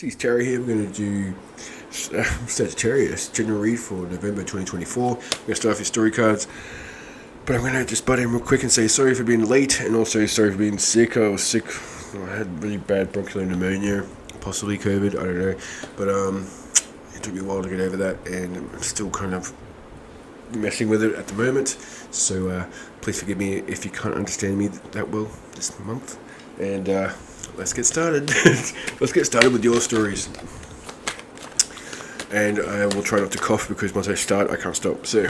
This Terry here. We're going to do Sagittarius general read for November 2024. We're going to start off your story cards, but I'm going to just butt in real quick and say sorry for being late, and also sorry for being sick. I was sick. I had really bad bronchial pneumonia, possibly COVID. I don't know, but it took me a while to get over that, and I'm still kind of messing with it at the moment. So please forgive me if you can't understand me that well this month. And let's get started. Let's get started with your stories. And I will try not to cough because once I start, I can't stop. So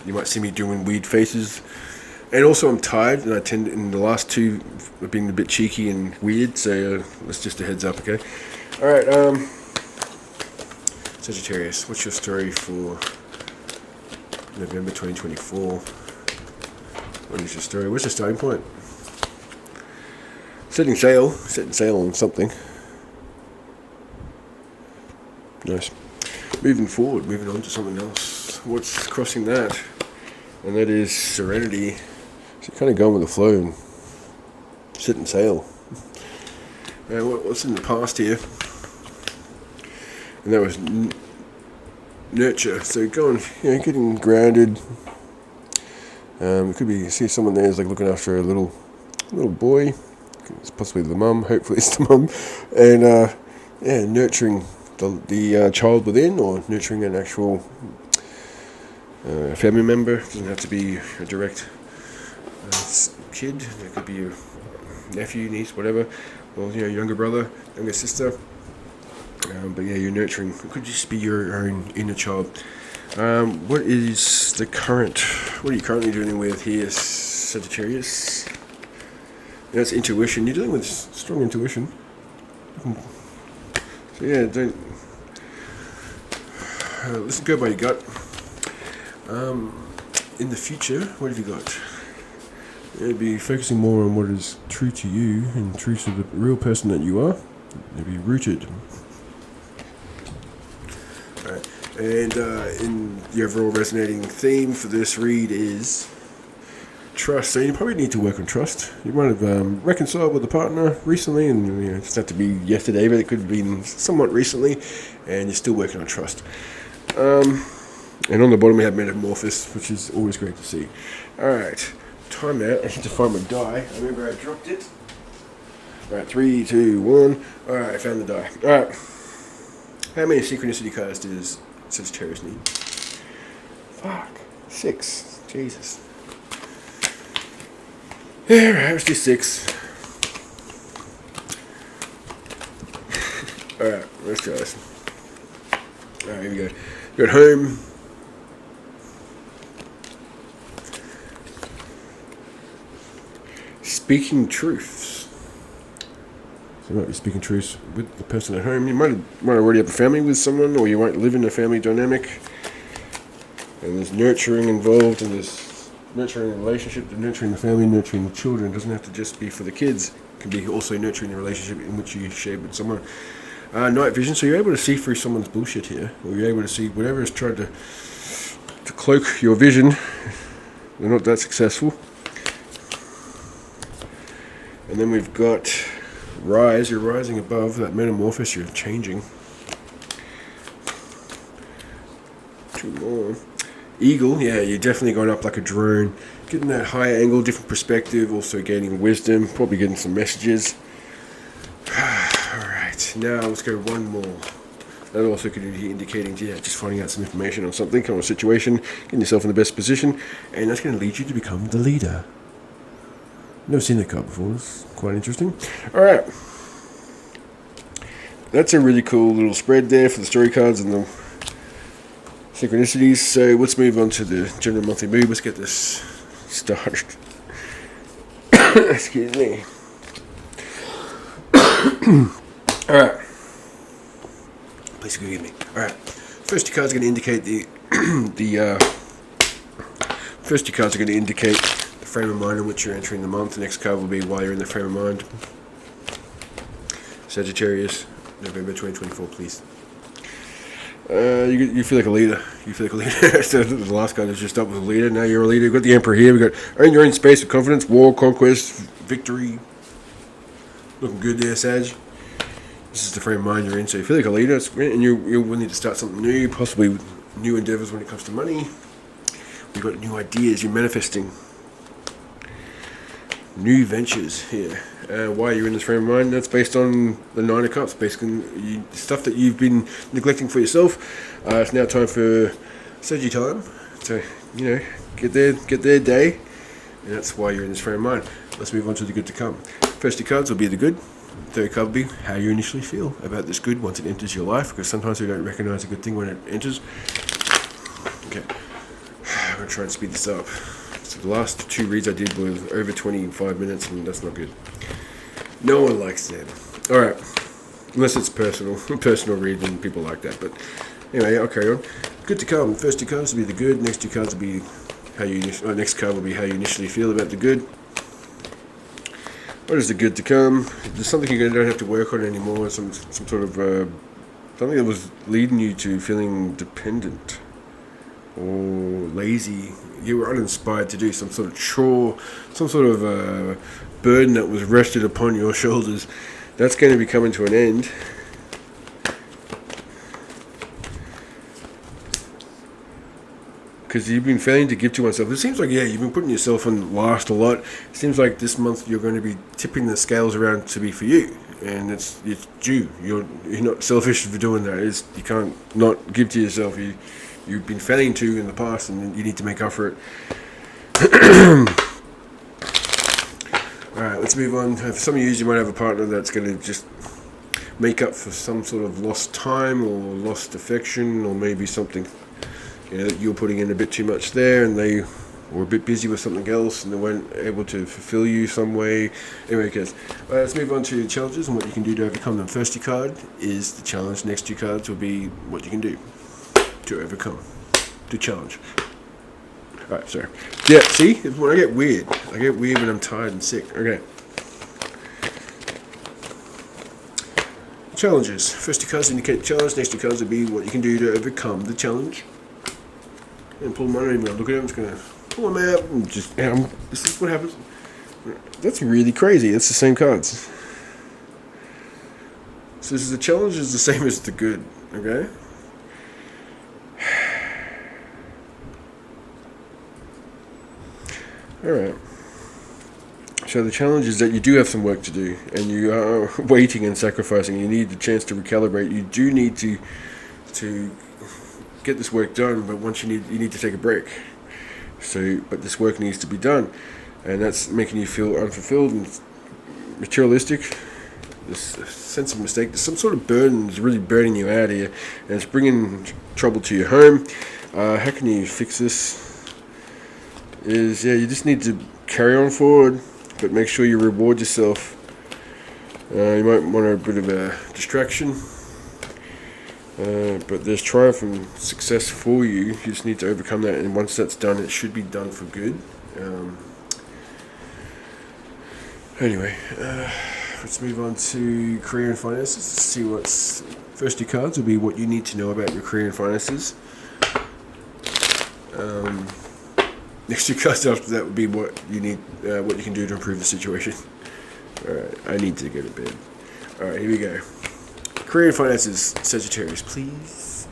you might see me doing weird faces. And also, I'm tired, and I tend, in the last two, I've been a bit cheeky and weird. So that's just a heads up, okay? All right, Sagittarius, what's your story for November 2024? What is your story? What's your starting point? Setting sail on something. Nice. Moving forward, moving on to something else. What's crossing that? And that is serenity. So you're kind of going with the flow and setting sail. What's in the past here? And that was nurture. So going, getting grounded. It could be, see someone there is like looking after a little boy. It's possibly the mum. Hopefully it's the mum. And nurturing the child within, or nurturing an actual family member. It doesn't have to be a direct kid. It could be your nephew, niece, whatever, or younger brother, younger sister. But yeah, you're nurturing. It could just be your own inner child. What are you currently dealing with here, Sagittarius? That's intuition. You're dealing with strong intuition. So yeah, don't listen. Go by your gut. In the future, what have you got? Be focusing more on what is true to you and true to the real person that you are. Be rooted. Alright. And in the overall resonating theme for this read is trust. So you probably need to work on trust. You might have reconciled with a partner recently, and it doesn't have to be yesterday, but it could have been somewhat recently, and you're still working on trust. And on the bottom we have Metamorphosis, which is always great to see. Alright, time out. I need to find my die. I remember I dropped it. Alright, 3, 2, 1. Alright, I found the die. Alright. How many synchronicity cards does Sagittarius need? Fuck. 6. Jesus. Alright, let's do 6. Alright, let's try this. Alright, here we go. Go at home. Speaking truths. So you might be speaking truths with the person at home. You might already have a family with someone, or you might live in a family dynamic. And there's nurturing involved, and there's nurturing the relationship, nurturing the family, nurturing the children. It doesn't have to just be for the kids. It can be also nurturing the relationship in which you share with someone. Night vision, so you're able to see through someone's bullshit here, or you're able to see whatever is trying to cloak your vision. They're not that successful. And then we've got rise. You're rising above that metamorphosis. You're changing. 2 more. Eagle, yeah, you're definitely going up like a drone, getting that higher angle, different perspective, also gaining wisdom, probably getting some messages. Alright, now let's go one more. That also could be indicating, just finding out some information on something, kind of a situation, getting yourself in the best position, and that's going to lead you to become the leader. Never seen that card before, it's quite interesting. Alright, that's a really cool little spread there for the story cards and the synchronicities. So let's move on to the general monthly mood. Let's get this started. Excuse me. Alright. Please forgive me. Alright. First two cards are going to indicate first two cards are going to indicate the frame of mind in which you're entering the month. The next card will be why you're in the frame of mind. Sagittarius, November 2024, please. You feel like a leader. So the last card is just up with a leader. Now you're a leader. We've got the Emperor here. We've got earn your own space with confidence, war, conquest, victory. Looking good there, Sag. This is the frame of mind you're in, so you feel like a leader, and you're willing to start something new, possibly new endeavors when it comes to money. You've got new ideas, you're manifesting new ventures here. Why you're in this frame of mind, that's based on the Nine of Cups, basically stuff that you've been neglecting for yourself. It's now time for Sagittarius time to, get their day, and that's why you're in this frame of mind. Let's move on to the good to come. First two cards will be the good. Third card will be how you initially feel about this good once it enters your life, because sometimes we don't recognize a good thing when it enters. Okay, I'm going to try and speed this up. So the last two reads I did were over 25 minutes, and that's not good. No one likes that. Alright, unless it's personal read, and people like that. But anyway, I'll carry on. Good to come. First two cards will be the good. Next two cards will be how you. Next card will be how you initially feel about the good. What is the good to come? There's something you don't have to work on anymore. Some sort of something that was leading you to feeling dependent or lazy. You were uninspired to do some sort of chore, some sort of burden that was rested upon your shoulders. That's going to be coming to an end. Because you've been failing to give to oneself. It seems like, you've been putting yourself on last a lot. It seems like this month you're going to be tipping the scales around to be for you. And it's due. You're not selfish for doing that. You can't not give to yourself. You've been failing to in the past, and you need to make up for it. Alright, let's move on. For some of you might have a partner that's going to just make up for some sort of lost time or lost affection, or maybe something that you're putting in a bit too much there, and they were a bit busy with something else and they weren't able to fulfill you some way. Anyway, guys, let's move on to challenges and what you can do to overcome them. First card is the challenge. Next two cards will be what you can do to overcome the challenge. Alright, sorry. Yeah, see? When I get weird when I'm tired and sick. Okay. Challenges. First two cards indicate the challenge. Next two cards will be what you can do to overcome the challenge. And pull them out. I'm even going to look at them. I'm just going to pull them out and just. This is what happens. That's really crazy. That's the same cards. So this is the challenge is the same as the good. Okay. Alright. So the challenge is that you do have some work to do, and you are waiting and sacrificing. You need the chance to recalibrate. You do need to get this work done, but once you need to take a break. So, but this work needs to be done, and that's making you feel unfulfilled and materialistic. This sense of mistake, there's some sort of burden is really burning you out here, and it's bringing trouble to your home. How can you fix this? You just need to carry on forward, but make sure you reward yourself. You might want a bit of a distraction, but there's triumph and success for you. You just need to overcome that, and once that's done, it should be done for good. Anyway, let's move on to career and finances. Let's see what's first two cards will be what you need to know about your career and finances. Next two cards after that would be what you need, what you can do to improve the situation. Alright, I need to go to bed. Alright, here we go. Career and finances, Sagittarius, please.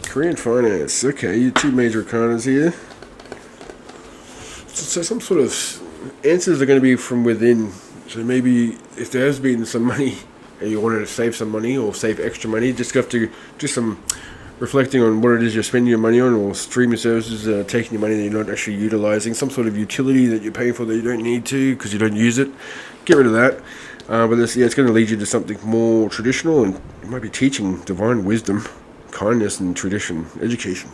Career and finance. Okay, your two major arcanas here. So some sort of answers are going to be from within. So maybe if there has been some money and you wanted to save some money or save extra money, just have to do some reflecting on what it is you're spending your money on, or streaming services that are taking your money that you're not actually utilizing, some sort of utility that you're paying for that you don't need to because you don't use it. Get rid of that. But it's going to lead you to something more traditional, and you might be teaching divine wisdom, kindness, and tradition, education.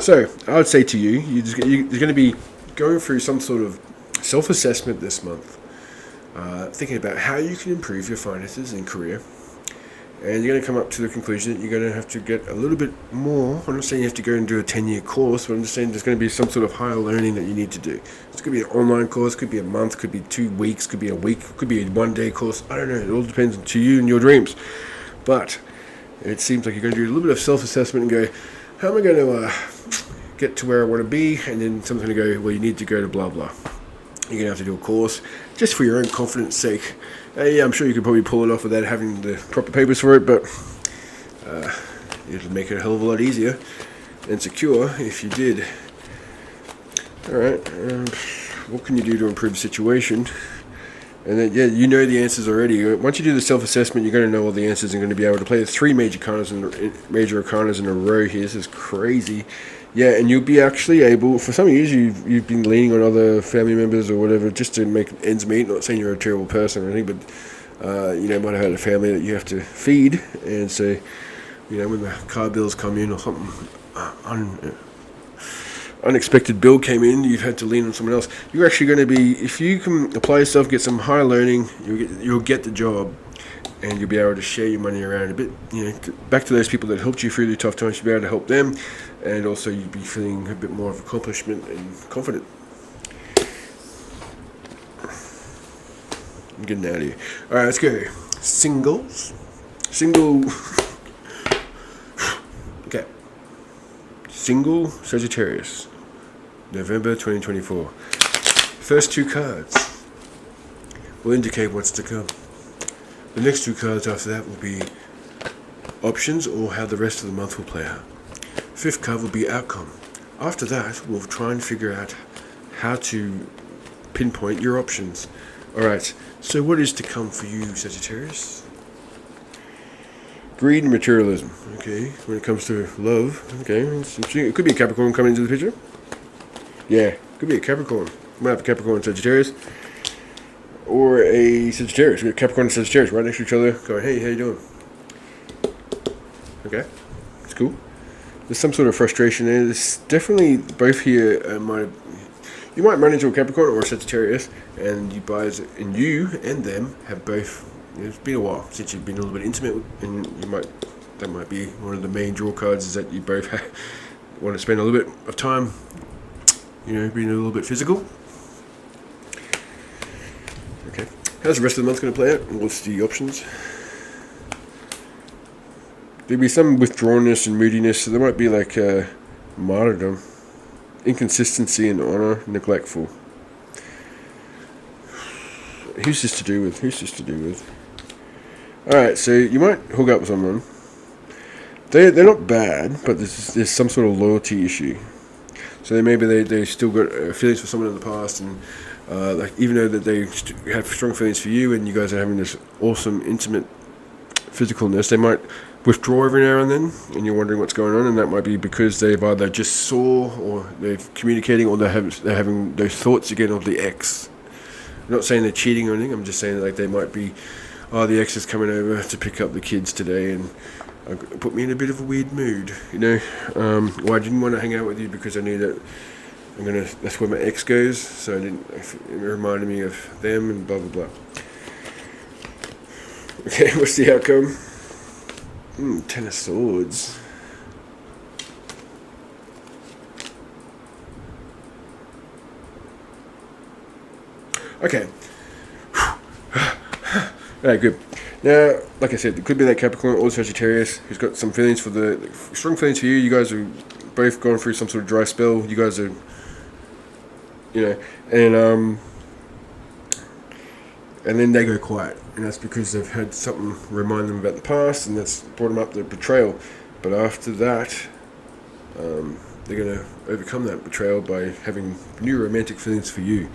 So I would say to you, you're going to be going through some sort of self-assessment this month, thinking about how you can improve your finances and career. And you're going to come up to the conclusion that you're going to have to get a little bit more. I'm not saying you have to go and do a 10-year course, but I'm just saying there's going to be some sort of higher learning that you need to do. It's going to be an online course, could be a month, could be 2 weeks, could be a week, could be a 1-day course. I don't know. It all depends on you and your dreams. But it seems like you're going to do a little bit of self-assessment and go, how am I going to get to where I want to be? And then someone's going to go, well, you need to go to blah, blah. You're going to have to do a course just for your own confidence sake. Yeah, I'm sure you could probably pull it off without having the proper papers for it, but it'll make it a hell of a lot easier and secure if you did. Alright, what can you do to improve the situation? And then, yeah, you know the answers already. Once you do the self-assessment, you're going to know all the answers and going to be able to play the 3 major arcanas in a row here. This is crazy. Yeah, and you'll be actually able, for some years you've been leaning on other family members or whatever just to make ends meet. Not saying you're a terrible person or anything, but you know, might have had a family that you have to feed, and so, you know, when the car bills come in or something unexpected bill came in, you've had to lean on someone else. You're actually going to be, if you can apply yourself, get some higher learning, you'll get the job, and you'll be able to share your money around a bit. You know, back to those people that helped you through the tough times, you'll be able to help them, and also you'll be feeling a bit more of accomplishment and confident. I'm getting out of here. All right, let's go. Singles. Okay. Single Sagittarius. November 2024. First 2 cards will indicate what's to come. The next 2 cards after that will be options, or how the rest of the month will play out. 5th card will be outcome. After that, we'll try and figure out how to pinpoint your options. Alright, so what is to come for you, Sagittarius? Greed and materialism. Okay, when it comes to love, okay, it could be a Capricorn coming into the picture. Yeah, could be a Capricorn. Might have a Capricorn and Sagittarius. Or a Sagittarius. We got Capricorn and Sagittarius right next to each other going, hey, how you doing? Okay, it's cool. There's some sort of frustration there. There's definitely both here. You might run into a Capricorn or a Sagittarius, and you and them have both. It's been a while since you've been a little bit intimate, and that might be one of the main draw cards, is that you both want to spend a little bit of time, you know, being a little bit physical. Okay. How's the rest of the month going to play out? What's the options? There'll be some withdrawnness and moodiness, so there might be like martyrdom, inconsistency in honor, neglectful. Who's this to do with? Alright, so you might hook up with someone. They're not bad, but there's some sort of loyalty issue. So maybe they still got feelings for someone in the past, and like, even though that they have strong feelings for you, and you guys are having this awesome, intimate physicalness, they might withdraw every now and then, and you're wondering what's going on, and that might be because they've either just saw, or they're communicating, or they're having those thoughts again of the ex. I'm not saying they're cheating or anything, I'm just saying, like, they might be, the ex is coming over to pick up the kids today, and put me in a bit of a weird mood, you know. Or I didn't want to hang out with you because I knew that that's where my ex goes, so it reminded me of them, and blah blah blah. Okay, what's the outcome? 10 of Swords. Okay. Alright, good. Now, like I said, it could be that Capricorn or Sagittarius who's got some feelings strong feelings for you. You guys are both going through some sort of dry spell. You guys are, you know, and then they go quiet, and that's because they've had something remind them about the past, and that's brought them up the betrayal. But after that, they're going to overcome that betrayal by having new romantic feelings for you.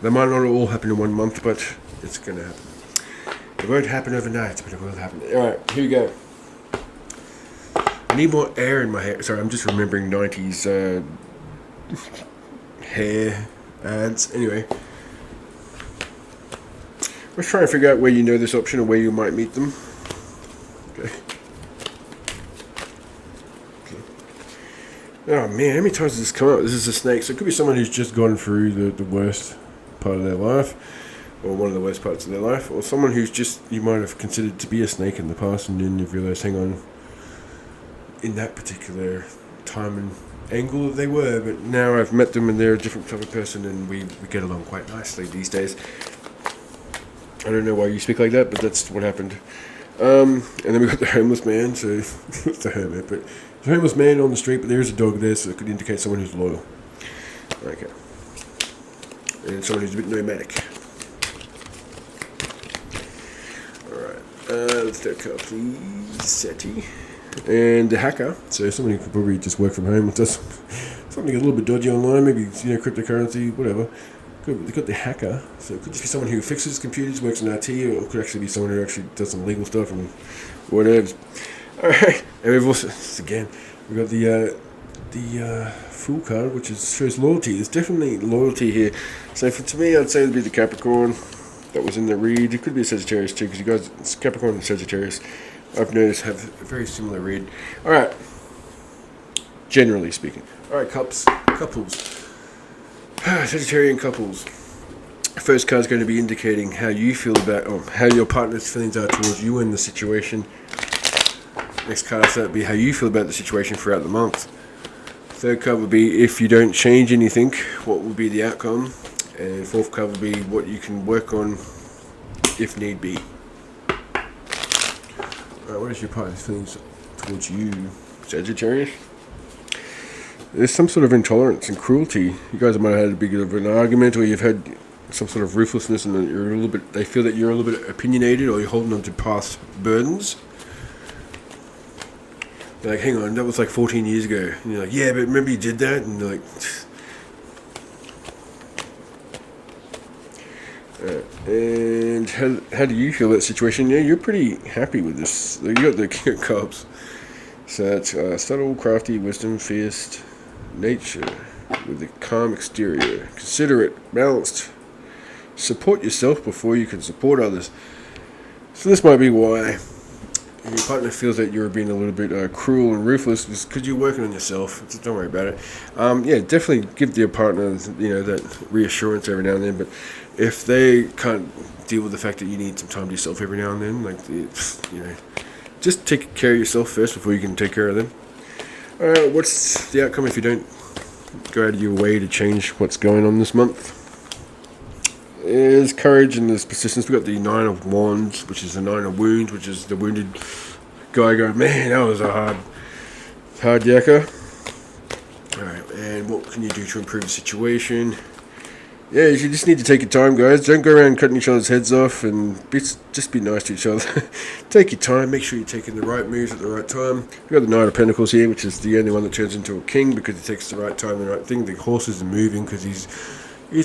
They might not all happen in 1 month, but it's going to happen. It won't happen overnight, but it will happen. Alright, here we go. I need more air in my hair. Sorry, I'm just remembering 90s hair ads. Anyway, let's try and figure out where you know this option or where you might meet them. Okay. Oh man, how many times does this come up? This is a snake, so it could be someone who's just gone through the worst part of their life, or one of the worst parts of their life, or someone who's just, you might have considered to be a snake in the past, and then you've realised, hang on, in that particular time and angle they were, but now I've met them and they're a different type of person, and we get along quite nicely these days. I don't know why you speak like that, but that's what happened. And then we got the homeless man, so it's the hermit, but there's a homeless man on the street, but there is a dog there, so it could indicate someone who's loyal. Okay. and someone who's a bit nomadic. Alright, let's do a card, please. Seti. And the hacker, so somebody who could probably just work from home, does something a little bit dodgy online, maybe cryptocurrency, whatever. They've got the hacker, so it could just be someone who fixes computers, works in IT, or it could actually be someone who actually does some legal stuff and whatever. Alright, and we've also, again, we've got the Fool card, which shows loyalty. There's definitely loyalty here. So to me, I'd say it would be the Capricorn that was in the read. It could be a Sagittarius too, because you guys, Capricorn and Sagittarius, I've noticed have a very similar read. Alright, generally speaking. Alright, couples. Sagittarian couples. First card is going to be indicating how you feel about, or how your partner's feelings are towards you in the situation. Next card after that would be how you feel about the situation throughout the month. Third card would be if you don't change anything, what will be the outcome? And fourth card would be what you can work on if need be. Alright, what is your partner's feelings towards you, Sagittarius? There's some sort of intolerance and cruelty. You guys might have had a bit of an argument, or you've had some sort of ruthlessness, and you're a little bit. They feel that you're a little bit opinionated, or you're holding on to past burdens. They're like, hang on, that was like 14 years ago. And you're like, yeah, but remember you did that? And they're like, and how do you feel about the situation? Yeah, you're pretty happy with this. You got the cute cops. So that's subtle, crafty, wisdom, fierce, nature, with a calm exterior, considerate, balanced. Support yourself before you can support others. So this might be why your partner feels that you're being a little bit cruel and ruthless, because you're working on yourself. Just don't worry about it. Yeah, definitely give your partner, that reassurance every now and then. But if they can't deal with the fact that you need some time to yourself every now and then, just take care of yourself first before you can take care of them. Alright, what's the outcome if you don't go out of your way to change what's going on this month? There's courage and there's persistence. We've got the Nine of Wands, which is the Nine of Wounds, which is the wounded guy going, man, that was a hard yakka. Alright, and what can you do to improve the situation? Yeah, you just need to take your time, guys. Don't go around cutting each other's heads off, and just be nice to each other. Take your time. Make sure you're taking the right moves at the right time. We've got the Knight of Pentacles here, which is the only one that turns into a king because he takes the right time, the right thing. The horse isn't moving because he's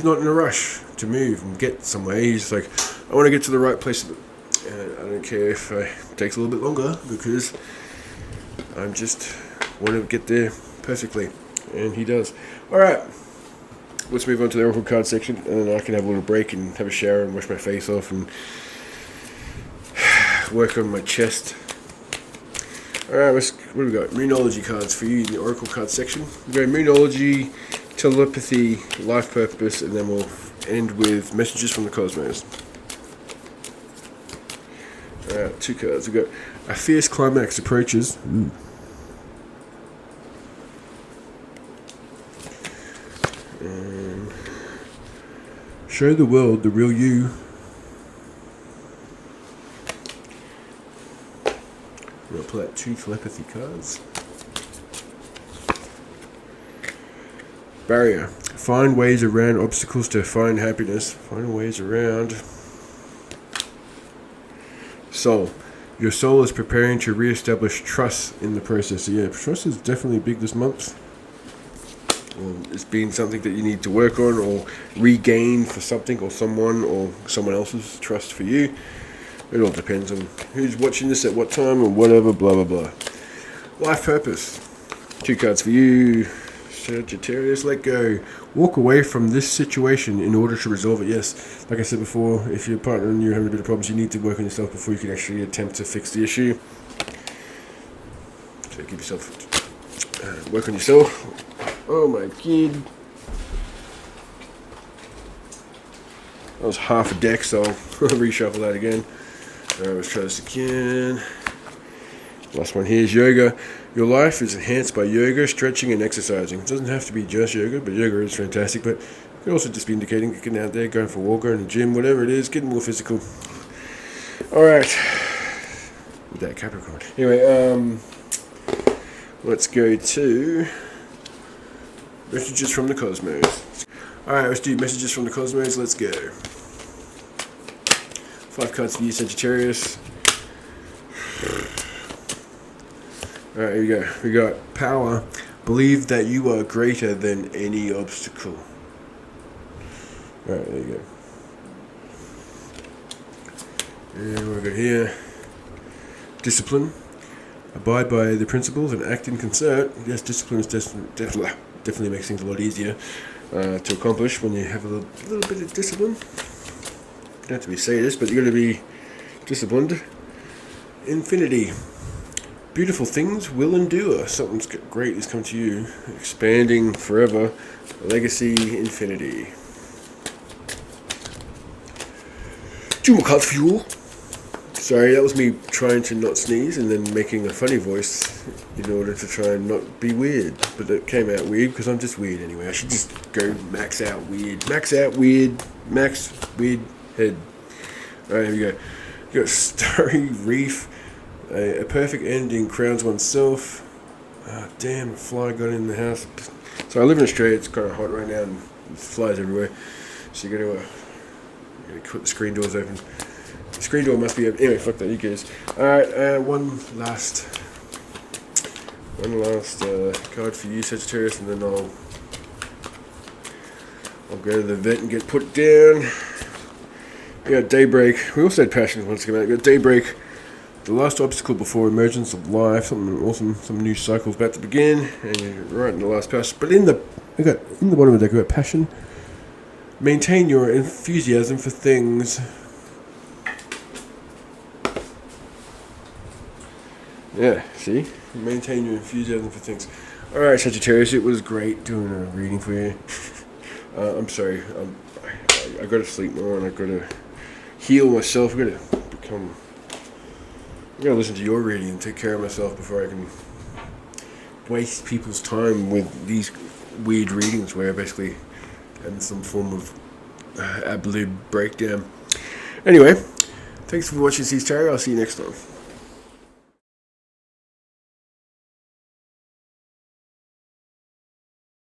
not in a rush to move and get somewhere. He's like, I want to get to the right place. And I don't care if it takes a little bit longer because I'm just want to get there perfectly. And he does. Alright. Let's move on to the Oracle card section, and then I can have a little break and have a shower and wash my face off and work on my chest. Alright, what do we got? Moonology cards for you in the Oracle card section. We go Moonology, Telepathy, Life Purpose, and then we'll end with Messages from the Cosmos. Alright, 2 cards. We've got A Fierce Climax Approaches. Ooh. Show the world the real you. We'll pull out 2 telepathy cards. Barrier. Find ways around obstacles to find happiness. Find ways around. Soul. Your soul is preparing to re-establish trust in the process. So yeah, trust is definitely big this month. It's been something that you need to work on or regain for something or someone else's trust for you. It all depends on who's watching this at what time or whatever, blah, blah, blah. Life Purpose. 2 cards for you, Sagittarius. Let go. Walk away from this situation in order to resolve it. Yes, like I said before, if your partner and you're having a bit of problems, you need to work on yourself before you can actually attempt to fix the issue. So give yourself, work on yourself. Oh my kid. That was half a deck, so I'll reshuffle that again. Alright, let's try this again. Last one here is yoga. Your life is enhanced by yoga, stretching, and exercising. It doesn't have to be just yoga, but yoga is fantastic. But it could also just be indicating getting out there, going for a walk, going to the gym, whatever it is, getting more physical. Alright. With that Capricorn. Anyway, let's go to Messages from the Cosmos. Alright, let's do messages from the cosmos. Let's go. 5 cards for you, Sagittarius. Alright, here we go. We got power. Believe that you are greater than any obstacle. Alright, there you go. And what we got here? Discipline. Abide by the principles and act in concert. Yes, discipline is definitely makes things a lot easier to accomplish when you have a little bit of discipline. You don't have to be sadist, but you're going to be disciplined. Infinity. Beautiful things will endure. Something great is coming to you. Expanding forever. Legacy. Infinity. 2 more cards for you all. Sorry, that was me trying to not sneeze and then making a funny voice in order to try and not be weird. But it came out weird because I'm just weird anyway. I should just go max out weird. Max out weird. Max weird head. Alright, here we go. You got Starry Reef. A perfect ending crowns oneself. Ah, damn, a fly got in the house. So I live in Australia. It's kind of hot right now and there's flies everywhere. So you got to put the screen doors open. The screen door must be open. Anyway, fuck that, who cares? Alright, one last card for you, Sagittarius, and then I'll go to the vet and get put down. We got Daybreak. We also had Passion once again. We got Daybreak. The last obstacle before emergence of life. Something awesome. Some new cycle's about to begin. And you're right in the last pass. But in the bottom of the deck, we got Passion. Maintain your enthusiasm for things. Yeah, see? Maintain your enthusiasm for things. Alright, Sagittarius, it was great doing a reading for you. I'm sorry. I gotta sleep more and I gotta heal myself. I gotta listen to your reading and take care of myself before I can waste people's time with these weird readings where I basically have some form of ad lib breakdown. Anyway, thanks for watching Sagittarius. I'll see you next time.